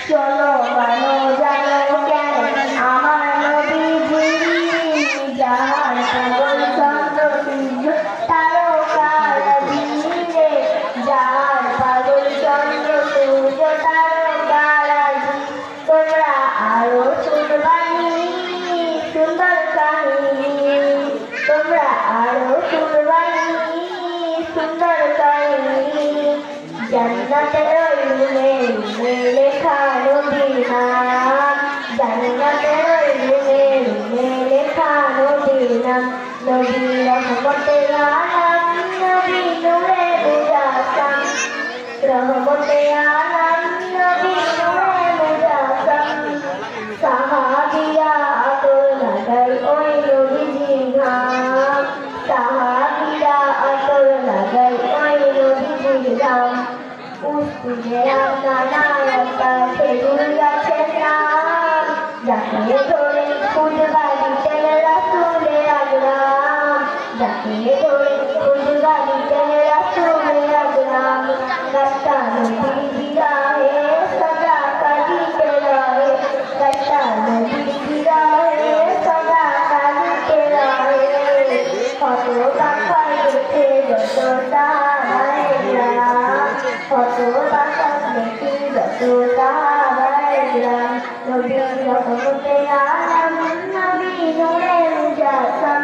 চলো গানো জানো কেন আমার নবীজি যাহার কেবল চন্দ্র সূর্য তারকারাজি রে যাহার পাগল চন্দ্র সূর্য তারকারাজি তোমরা আরো শুনবানি সুন্দর কাহিনী তোমরা আরো শুনবানি সুন্দর কাহিনী জান্নাতের ওই রুমে লেখা নবীর নাম জান্নাতের ওই রুমে লেখা নবীর নাম নবী রহমতের আলম নবী নূরে মুজাসসাম রহমতের আলম নবী নূরে মুজাসসাম সাহাবীরা আতর লাগাই ওই নবীজির নাম সাহাবীরা আতর লাগাই ওই নবীজির নাম উস্তুদের নানা রাস্তা খেজুর গাছের নাম যাকে ধরে খুঁজবা দিতেন রাসূলের আগরাম যাকে ধরে খুঁজবা দিতেন রাসূলের আগরাম গাছটা নবীজি রাহে সদা কাঁদিতে রহে গাছটা নবীজি রাহে সদা কাঁদিতে রহে কত বাঁকায় দেখে যত কত বাঁকা দেখি যত সাহাবায়ে-কেরাম নবী রহমতের আলম নবী নূরে মুজাসসাম